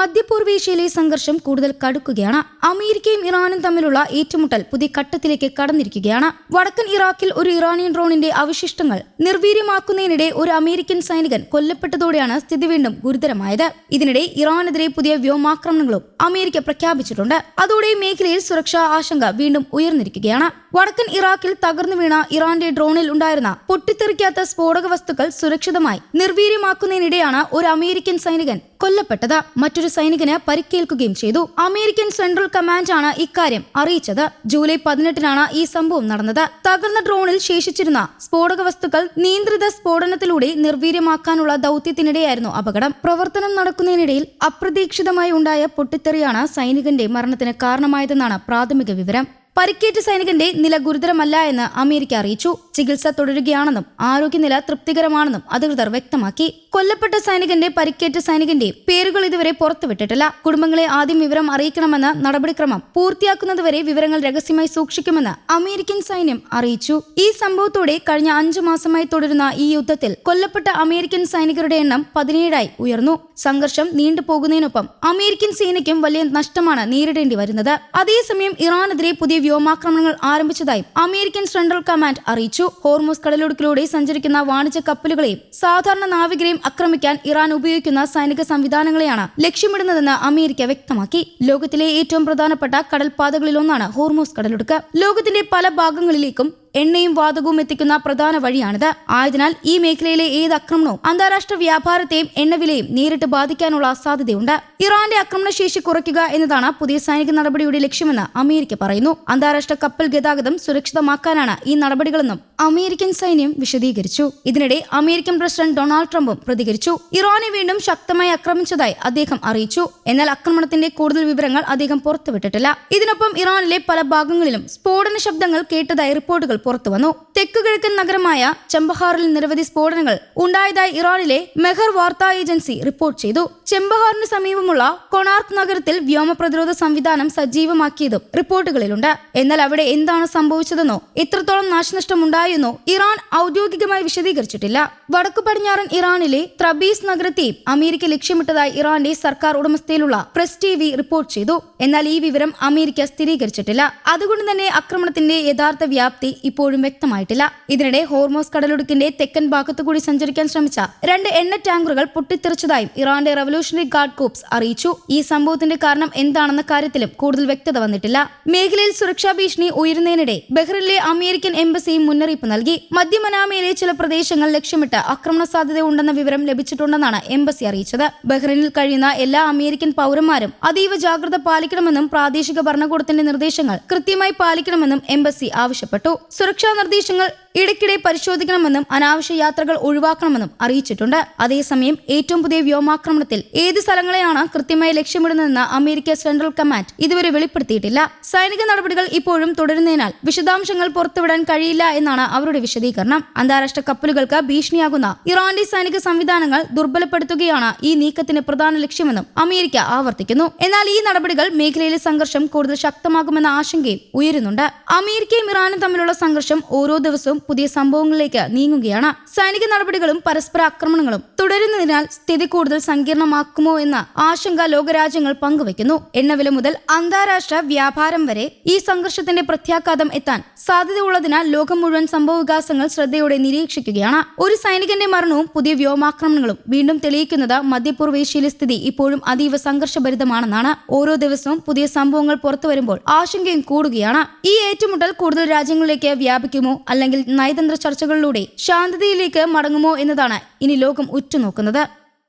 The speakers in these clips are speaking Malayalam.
മധ്യപൂർവേഷ്യയിലെ സംഘർഷം കൂടുതൽ കടുക്കുകയാണ്. അമേരിക്കയും ഇറാനും തമ്മിലുള്ള ഏറ്റുമുട്ടൽ പുതിയ ഘട്ടത്തിലേക്ക് കടന്നിരിക്കുകയാണ്. വടക്കൻ ഇറാഖിൽ ഒരു ഇറാനിയൻ ഡ്രോണിന്റെ അവശിഷ്ടങ്ങൾ നിർവീര്യമാക്കുന്നതിനിടെ ഒരു അമേരിക്കൻ സൈനികൻ കൊല്ലപ്പെട്ടതോടെയാണ് സ്ഥിതി വീണ്ടും ഗുരുതരമായത്. ഇതിനിടെ ഇറാനെതിരെ പുതിയ വ്യോമാക്രമണങ്ങളും അമേരിക്ക പ്രഖ്യാപിച്ചിട്ടുണ്ട്. അതോടെ മേഖലയിൽ സുരക്ഷാ ആശങ്ക വീണ്ടും ഉയർന്നിരിക്കുകയാണ്. വടക്കൻ ഇറാഖിൽ തകർന്നു വീണ ഇറാന്റെ ഡ്രോണിൽ ഉണ്ടായിരുന്ന പൊട്ടിത്തെറിക്കാത്ത സ്ഫോടക വസ്തുക്കൾ സുരക്ഷിതമായി നിർവീര്യമാക്കുന്നതിനിടെയാണ് ഒരു അമേരിക്കൻ സൈനികൻ കൊല്ലപ്പെട്ടത്. മറ്റൊരു സൈനികന് പരിക്കേൽക്കുകയും ചെയ്തു. അമേരിക്കൻ സെൻട്രൽ കമാൻഡാണ് ഇക്കാര്യം അറിയിച്ചത്. ജൂലൈ 18-നാണ് ഈ സംഭവം നടന്നത്. തകർന്ന ഡ്രോണിൽ ശേഷിച്ചിരുന്ന സ്ഫോടക വസ്തുക്കൾ നിയന്ത്രിത സ്ഫോടനത്തിലൂടെ നിർവീര്യമാക്കാനുള്ള ദൌത്യത്തിനിടെയായിരുന്നു അപകടം. പ്രവർത്തനം നടക്കുന്നതിനിടയിൽ അപ്രതീക്ഷിതമായി ഉണ്ടായ പൊട്ടിത്തെറിയാണ് സൈനികന്റെ മരണത്തിന് കാരണമായതെന്നാണ് പ്രാഥമിക വിവരം. പരിക്കേറ്റ സൈനികന്റെ നില ഗുരുതരമല്ല എന്ന് അമേരിക്ക അറിയിച്ചു. ചികിത്സ തുടരുകയാണെന്നും ആരോഗ്യനില തൃപ്തികരമാണെന്നും അധികൃതർ വ്യക്തമാക്കി. കൊല്ലപ്പെട്ട സൈനികന്റെ പരിക്കേറ്റ സൈനികന്റെ പേരുകൾ ഇതുവരെ പുറത്തുവിട്ടിട്ടില്ല. കുടുംബങ്ങളെ ആദ്യം വിവരം അറിയിക്കണമെന്ന നടപടിക്രമം പൂർത്തിയാക്കുന്നതുവരെ വിവരങ്ങൾ രഹസ്യമായി സൂക്ഷിക്കുമെന്ന് അമേരിക്കൻ സൈന്യം അറിയിച്ചു. ഈ സംഭവത്തോടെ കഴിഞ്ഞ 5 മാസമായി തുടരുന്ന ഈ യുദ്ധത്തിൽ കൊല്ലപ്പെട്ട അമേരിക്കൻ സൈനികരുടെ എണ്ണം 17ആയി ഉയർന്നു. സംഘർഷം നീണ്ടുപോകുന്നതിനൊപ്പം അമേരിക്കൻ സേനയ്ക്കും വലിയ നഷ്ടമാണ് നേരിടേണ്ടി വരുന്നത്. അതേസമയം ഇറാനെതിരെ പുതിയ വ്യോമാക്രമണങ്ങൾ ആരംഭിച്ചതായും അമേരിക്കൻ സെൻട്രൽ കമാൻഡ് അറിയിച്ചു. ഹോർമൂസ് കടലിടുക്കിലൂടെ സഞ്ചരിക്കുന്ന വാണിജ്യ കപ്പലുകളെയും സാധാരണ നാവികരെയും ആക്രമിക്കാൻ ഇറാൻ ഉപയോഗിക്കുന്ന സൈനിക സംവിധാനങ്ങളെയാണ് ലക്ഷ്യമിടുന്നതെന്ന് അമേരിക്ക വ്യക്തമാക്കി. ലോകത്തിലെ ഏറ്റവും പ്രധാനപ്പെട്ട കടൽപാതകളിലൊന്നാണ് ഹോർമൂസ് കടലിടുക്ക്. ലോകത്തിന്റെ പല ഭാഗങ്ങളിലേക്കും എണ്ണയും വാതകവും എത്തിക്കുന്ന പ്രധാന വഴിയാണിത്. ആയതിനാൽ ഈ മേഖലയിലെ ഏത് ആക്രമണവും അന്താരാഷ്ട്ര വ്യാപാരത്തെയും എണ്ണവിലയും നേരിട്ട് ബാധിക്കാനുള്ള സാധ്യതയുണ്ട്. ഇറാന്റെ ആക്രമണശേഷി കുറയ്ക്കുക എന്നതാണ് പുതിയ സൈനിക നടപടിയുടെ ലക്ഷ്യമെന്ന് അമേരിക്ക പറയുന്നു. അന്താരാഷ്ട്ര കപ്പൽ ഗതാഗതം സുരക്ഷിതമാക്കാനാണ് ഈ നടപടികളെന്നും അമേരിക്കൻ സൈന്യം വിശദീകരിച്ചു. ഇതിനിടെ അമേരിക്കൻ പ്രസിഡന്റ് ഡൊണാൾഡ് ട്രംപും പ്രതികരിച്ചു. ഇറാനെ വീണ്ടും ശക്തമായി ആക്രമിച്ചതായി അദ്ദേഹം അറിയിച്ചു. എന്നാൽ ആക്രമണത്തിന്റെ കൂടുതൽ വിവരങ്ങൾ അദ്ദേഹം പുറത്തുവിട്ടിട്ടില്ല. ഇതിനൊപ്പം ഇറാനിലെ പല ഭാഗങ്ങളിലും സ്ഫോടന ശബ്ദങ്ങൾ കേട്ടതായി റിപ്പോർട്ടുകൾ പുറത്തുവന്നു. തെക്കുകിഴക്കൻ നഗരമായ ചെമ്പഹാറിൽ നിരവധി സ്ഫോടനങ്ങൾ ഉണ്ടായതായി ഇറാനിലെ മെഹർ വാർത്താ ഏജൻസി റിപ്പോർട്ട് ചെയ്തു. ചെമ്പഹാറിന് സമീപമുള്ള കൊണാർക്ക് നഗരത്തിൽ വ്യോമ പ്രതിരോധ സംവിധാനം സജീവമാക്കിയതും റിപ്പോർട്ടുകളിലുണ്ട്. എന്നാൽ അവിടെ എന്താണ് സംഭവിച്ചതെന്നോ എത്രത്തോളം നാശനഷ്ടം ഉണ്ടായെന്നോ ഇറാൻ ഔദ്യോഗികമായി വിശദീകരിച്ചിട്ടില്ല. വടക്കു പടിഞ്ഞാറൻ ഇറാനിലെ ത്രബീസ് നഗരത്തെയും അമേരിക്ക ലക്ഷ്യമിട്ടതായി ഇറാന്റെ സർക്കാർ ഉടമസ്ഥയിലുള്ള പ്രസ് TV റിപ്പോർട്ട് ചെയ്തു. എന്നാൽ ഈ വിവരം അമേരിക്ക സ്ഥിരീകരിച്ചിട്ടില്ല. അതുകൊണ്ട് തന്നെ ആക്രമണത്തിന്റെ യഥാർത്ഥ വ്യാപ്തി ഇപ്പോഴും വ്യക്തമായിട്ടില്ല. ഇതിനിടെ ഹോർമൂസ് കടലിടുക്കിന്റെ തെക്കൻ ഭാഗത്തുകൂടി സഞ്ചരിക്കാൻ ശ്രമിച്ച 2 എണ്ണ ടാങ്കറുകൾ പൊട്ടിത്തെറിച്ചതായും ഇറാന്റെ റവല്യൂഷണറി ഗാർഡ് കോർപ്സ് അറിയിച്ചു. ഈ സംഭവത്തിന്റെ കാരണം എന്താണെന്ന കാര്യത്തിലും കൂടുതൽ വ്യക്തത വന്നിട്ടില്ല. മേഖലയിൽ സുരക്ഷാ ഭീഷണി ഉയരുന്നതിനിടെ ബഹ്റിനിലെ അമേരിക്കൻ എംബസിയും മുന്നറിയിപ്പ് നൽകി. മധ്യ മനാമയിലെ ചില പ്രദേശങ്ങൾ ലക്ഷ്യമിട്ട് ആക്രമണ സാധ്യത ഉണ്ടെന്ന വിവരം ലഭിച്ചിട്ടുണ്ടെന്നാണ് എംബസി അറിയിച്ചത്. ബഹ്റിനിൽ കഴിയുന്ന എല്ലാ അമേരിക്കൻ പൗരന്മാരും അതീവ ജാഗ്രത പാലിക്കണമെന്നും പ്രാദേശിക ഭരണകൂടത്തിന്റെ നിർദ്ദേശങ്ങൾ കൃത്യമായി പാലിക്കണമെന്നും എംബസി ആവശ്യപ്പെട്ടു. സുരക്ഷാ നിർദ്ദേശങ്ങൾ ഇടയ്ക്കിടെ പരിശോധിക്കണമെന്നും അനാവശ്യ യാത്രകൾ ഒഴിവാക്കണമെന്നും അറിയിച്ചിട്ടുണ്ട്. അതേസമയം ഏറ്റവും പുതിയ വ്യോമാക്രമണത്തിൽ ഏത് സ്ഥലങ്ങളെയാണ് കൃത്യമായി ലക്ഷ്യമിടുന്നതെന്ന് അമേരിക്ക സെൻട്രൽ കമാൻഡ് ഇതുവരെ വെളിപ്പെടുത്തിയിട്ടില്ല. സൈനിക നടപടികൾ ഇപ്പോഴും തുടരുന്നതിനാൽ വിശദാംശങ്ങൾ പുറത്തുവിടാൻ കഴിയില്ല എന്നാണ് അവരുടെ വിശദീകരണം. അന്താരാഷ്ട്ര കപ്പലുകൾക്ക് ഭീഷണിയാകുന്ന ഇറാന്റെ സൈനിക സംവിധാനങ്ങൾ ദുർബലപ്പെടുത്തുകയാണ് ഈ നീക്കത്തിന് പ്രധാന ലക്ഷ്യമെന്നും അമേരിക്ക ആവർത്തിക്കുന്നു. എന്നാൽ ഈ നടപടികൾ മേഖലയിലെ സംഘർഷം കൂടുതൽ ശക്തമാകുമെന്ന ആശങ്കയും ഉയരുന്നുണ്ട്. അമേരിക്കയും ഇറാനും തമ്മിലുള്ള സംഘർഷം ഓരോ ദിവസവും പുതിയ സംഭവങ്ങളിലേക്ക് നീങ്ങുകയാണ്. സൈനിക നടപടികളും പരസ്പര ആക്രമണങ്ങളും തുടരുന്നതിനാൽ സ്ഥിതി കൂടുതൽ സങ്കീർണമാക്കുമോ എന്ന ആശങ്ക ലോകരാജ്യങ്ങൾ പങ്കുവയ്ക്കുന്നു. എണ്ണവില മുതൽ അന്താരാഷ്ട്ര വ്യാപാരം വരെ ഈ സംഘർഷത്തിന്റെ പ്രത്യാഘാതം എത്താൻ സാധ്യതയുള്ളതിനാൽ ലോകം മുഴുവൻ സംഭവവികാസങ്ങൾ ശ്രദ്ധയോടെ നിരീക്ഷിക്കുകയാണ്. ഒരു സൈനികന്റെ മരണവും പുതിയ വ്യോമാക്രമണങ്ങളും വീണ്ടും തെളിയിക്കുന്നത് മധ്യപൂർവേഷ്യയിലെ സ്ഥിതി ഇപ്പോഴും അതീവ സംഘർഷഭരിതമാണെന്നാണ്. ഓരോ ദിവസവും പുതിയ സംഭവങ്ങൾ പുറത്തുവരുമ്പോൾ ആശങ്കയും കൂടുകയാണ്. ഈ ഏറ്റുമുട്ടൽ കൂടുതൽ രാജ്യങ്ങളിലേക്ക് വ്യാപിക്കുമോ അല്ലെങ്കിൽ നയതന്ത്ര ചർച്ചകളിലൂടെ ശാന്തതയിലേക്ക് മടങ്ങുമോ എന്നതാണ് ഇനി ലോകം ഉറ്റുനോക്കുന്നത്.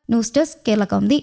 News desk Kerala Kaumudi.